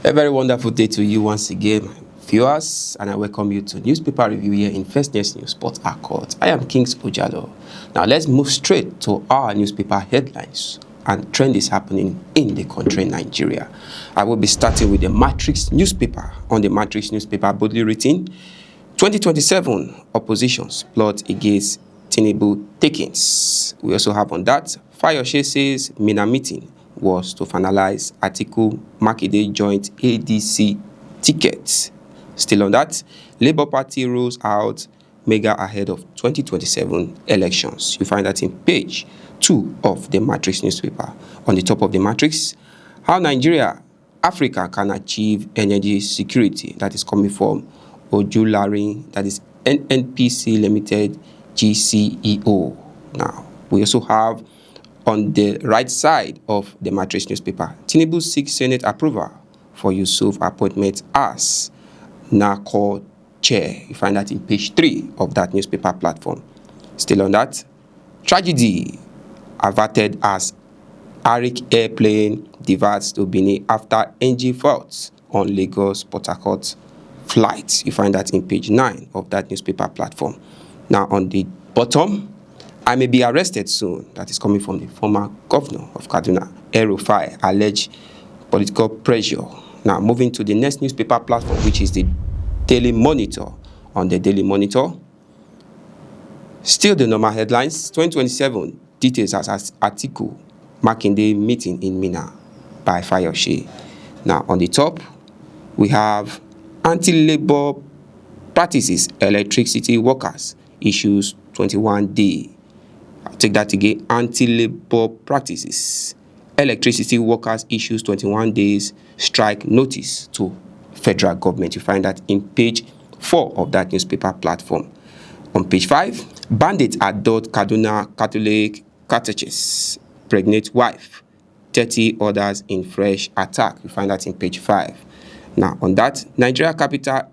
A very wonderful day to you once again, viewers, and I welcome you to Newspaper Review here in First News Sport Accord. I am Kings Ojalo. Now let's move straight to our newspaper headlines and trend is happening in the country, Nigeria. I will be starting with the Matrix newspaper. On the Matrix newspaper, boldly written, 2027 oppositions plot against Tinubu Thickens. We also have on that, Fayose says Mina meeting was to finalize Atiku Makinde joint ADC tickets. Still on that, Labour Party rolls out mega ahead of 2027 elections. You find that in page 2 of the Matrix newspaper. On the top of the Matrix, how Nigeria, Africa can achieve energy security. That is coming from Ojulari, that is NNPC Limited GCEO. Now, we also have on the right side of the Matrix newspaper, Tinubu seeks Senate approval for Yusuf appointment as NACO chair. You find that in page 3 of that newspaper platform. Still on that, tragedy averted as Arik airplane diverts to Benin after engine faults on Lagos Port Harcourt flight. You find that in page 9 of that newspaper platform. Now on the bottom, I may be arrested soon. That is coming from the former governor of Kaduna, El-Rufai, alleged political pressure. Now, moving to the next newspaper platform, which is the Daily Monitor. On the Daily Monitor, still the normal headlines, 2027 details as Atiku Makinde meeting in Mina by Fayose. Now, on the top, we have anti-labor practices, electricity workers issues 21-day. I'll take that again. Anti-labor practices. Electricity workers issues 21 days strike notice to federal government. You find that in page 4 of that newspaper platform. On page 5, bandits adult Kaduna Catholic catechist, pregnant wife, 30 others in fresh attack. You find that in page 5. Now on that, Nigeria capital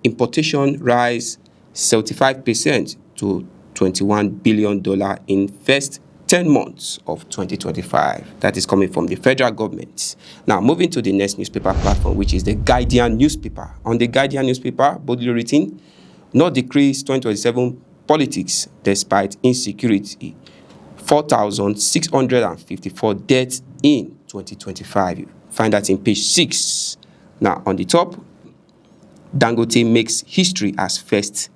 importation rise 75% to $21 billion in first 10 months of 2025. That is coming from the federal government. Now, moving to the next newspaper platform, which is the Guardian newspaper. On the Guardian newspaper, boldly written, no decrease 2027 politics despite insecurity. 4,654 deaths in 2025. You find that in page 6. Now, on the top, Dangote makes history as first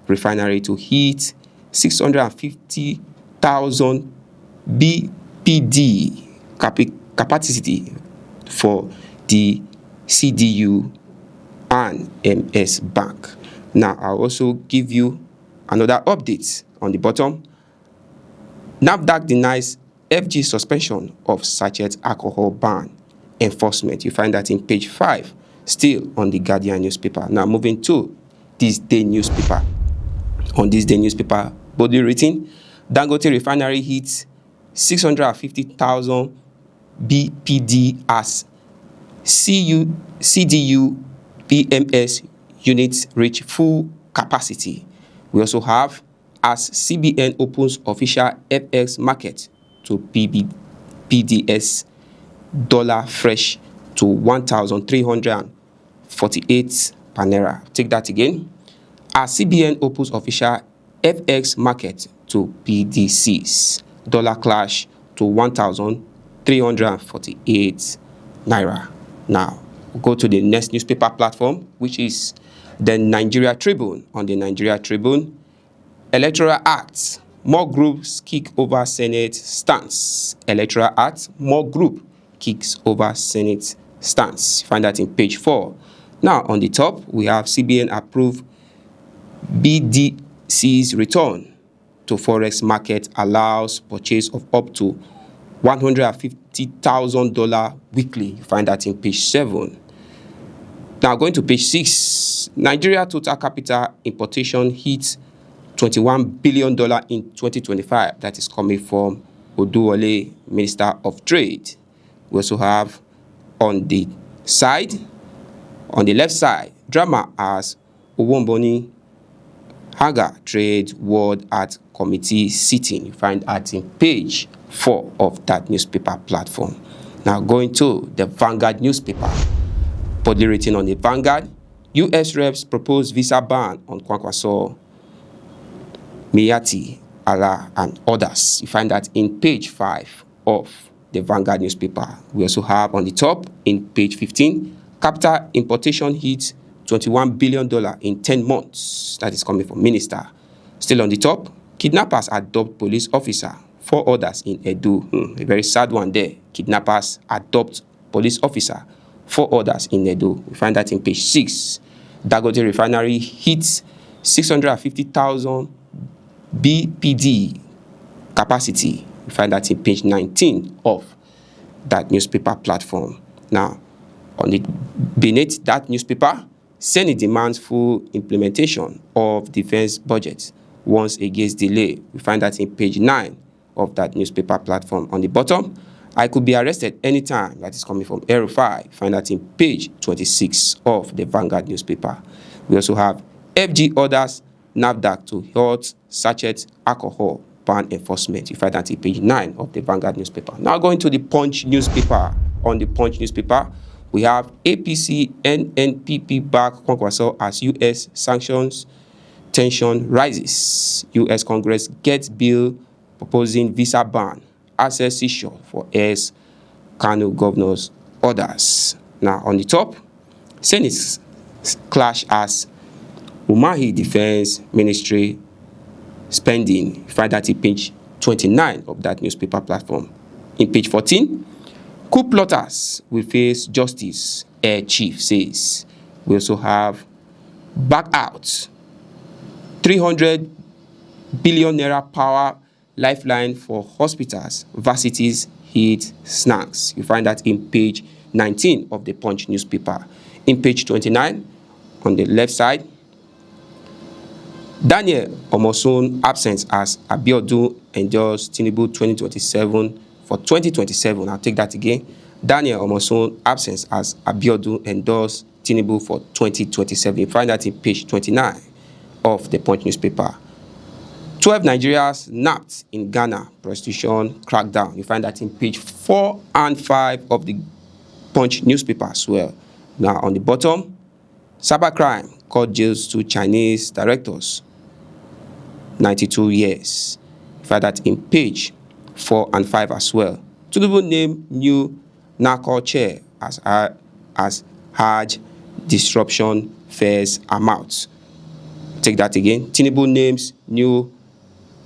refinery to hit 650,000 BPD capacity for the CDU and MS Bank. Now, I'll also give you another update on the bottom. NAFDAC denies FG suspension of sachet alcohol ban enforcement. You find that in page 5, still on the Guardian newspaper. Now, moving to this day newspaper. On this day newspaper, boldly written, Dangote refinery hits 650,000 BPD as CDU PMS units reach full capacity. We also have as CBN opens official FX market to PDS dollar fresh to 1,348 per naira. Take that again. As CBN opens official FX market to PDCs, dollar clash to 1,348 naira. Now, we'll go to the next newspaper platform, which is the Nigeria Tribune. On the Nigeria Tribune, Electoral Act, more groups kick over Senate stance. Electoral Act, more group kicks over Senate stance. Find that in page 4. Now, on the top, we have CBN approved BDC's return to forex market allows purchase of up to $150,000 weekly. You find that in page 7. Now going to page 6, Nigeria total capital importation hits $21 billion in 2025. That is coming from Oduwole, Minister of Trade. We also have on the left side, drama as Owomboni Haga Trade World Art Committee sitting. You find that in page 4 of that newspaper platform. Now going to the Vanguard newspaper. boldly written on the Vanguard. U.S. reps propose visa ban on Kwankwaso, Miyati, Allah, and others. You find that in page 5 of the Vanguard newspaper. We also have on the top, in page 15, capital importation hits $21 billion in 10 months. That is coming from Minister. Still on the top, kidnappers adopt police officer, 4 others in Edo. A very sad one there. Kidnappers adopt police officer, 4 others in Edo. We find that in page 6. Dangote refinery hits 650,000 BPD capacity. We find that in page 19 of that newspaper platform. Now, beneath that newspaper, Senate demands full implementation of defense budget once against delay. We find that in page 9 of that newspaper platform. On the bottom, I could be arrested anytime. That is coming from Aero5. We find that in page 26 of the Vanguard newspaper. We also have FG orders NAFDAC to halt sachet alcohol ban enforcement. You find that in page 9 of the Vanguard newspaper. Now going to the Punch newspaper. On the Punch newspaper, we have APC NNPP back Kwankwaso as U.S. sanctions tension rises. U.S. Congress gets bill proposing visa ban, access seizure for ex-Kano governors orders. Now on the top, Senate clash as Umahi Defense Ministry spending. You find that in page 29 of that newspaper platform. In page 14, coup plotters will face justice, Air Chief says. We also have back out 300 billion naira power lifeline for hospitals, varsities hit snacks. You find that in page 19 of the Punch newspaper. In page 29, on the left side, Daniel Omosun absence as Abiodun endorses Tinubu 2027 for 2027. I'll take that again. Daniel Omosun absence as Abiodun endorses Tinubu for 2027. You find that in page 29 of the Punch newspaper. 12 Nigerians nabbed in Ghana prostitution crackdown. You find that in page 4 and 5 of the Punch newspaper as well. Now on the bottom, cybercrime caught jails 2 Chinese directors, 92 years. You find that in page 4 and 5 as well. Tinubu named new NACO chair as Hajj disruption fares amount. Take that again. Tinubu names new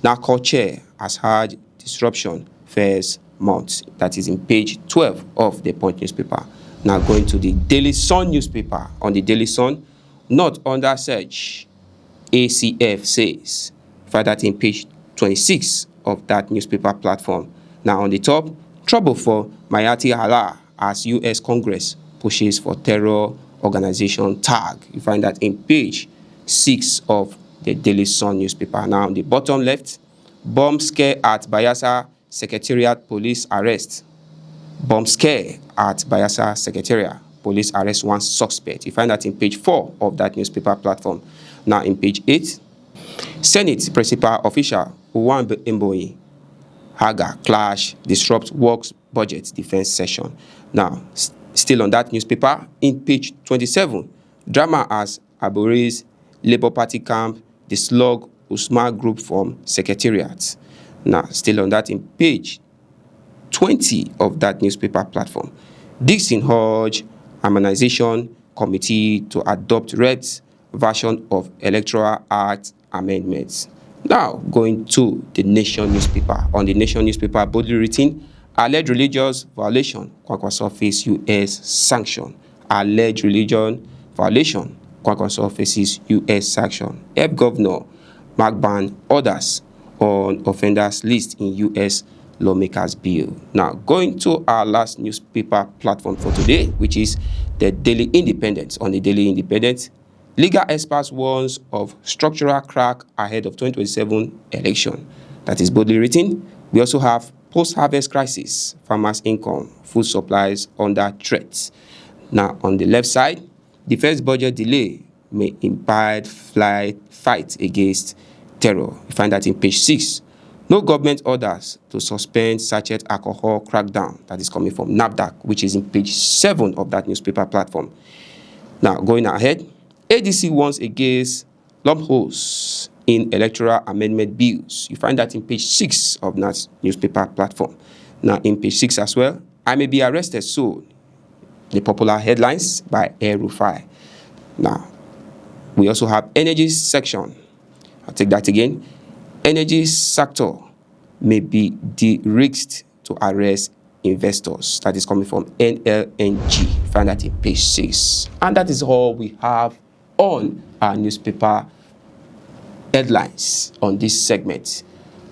NACO chair as Hajj disruption fares month. That is in page 12 of the Punch newspaper. Now going to the Daily Sun newspaper. On the Daily Sun, not under search, ACF says. Find that in page 26 of that newspaper platform. Now on the top, trouble for Mayati Allah as U.S. Congress pushes for terror organization tag. You find that in page 6 of the Daily Sun newspaper. Now on the bottom left, bomb scare at Bayelsa Secretariat, police arrest. Bomb scare at Bayelsa Secretariat, police arrest 1 suspect. You find that in page 4 of that newspaper platform. Now in page 8, Senate principal official Uwan Mboyi Haga clash disrupt works budget defense session. Now still on that newspaper, in page 27, drama as Abore's Labour Party camp dislodge Usman group from secretariat. Now still on that, in page 20 of that newspaper platform, Dixon Hodge Harmonization Committee to adopt Red's version of Electoral Act amendments. Now going to the Nation newspaper. On the Nation newspaper, boldly written, alleged religious violation, Kwankwaso face U.S. sanction. Alleged religion violation, Kwankwaso faces U.S. sanction. Help Governor Mark ban orders on offenders list in U.S. lawmakers bill. Now going to our last newspaper platform for today, which is the Daily Independent. On the Daily Independent, legal experts warns of structural crack ahead of 2027 election. That is boldly written. We also have post-harvest crisis, farmers' income, food supplies under threat. Now on the left side, defense budget delay may impede fight against terror. You find that in page 6. No government orders to suspend sachet alcohol crackdown. That is coming from NAFDAC, which is in page 7 of that newspaper platform. Now, going ahead, ADC warns against loopholes in electoral amendment bills. You find that in page 6 of that newspaper platform. Now, in page 6 as well, I may be arrested soon. The popular headlines by El Rufai. Now, we also have energy section. I'll take that again. Energy sector may be de-risked to arrest investors. That is coming from NLNG. Find that in page 6. And that is all we have on our newspaper headlines on this segment.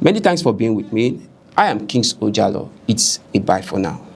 Many thanks for being with me. I am Kings Ojalo. It's a bye for now.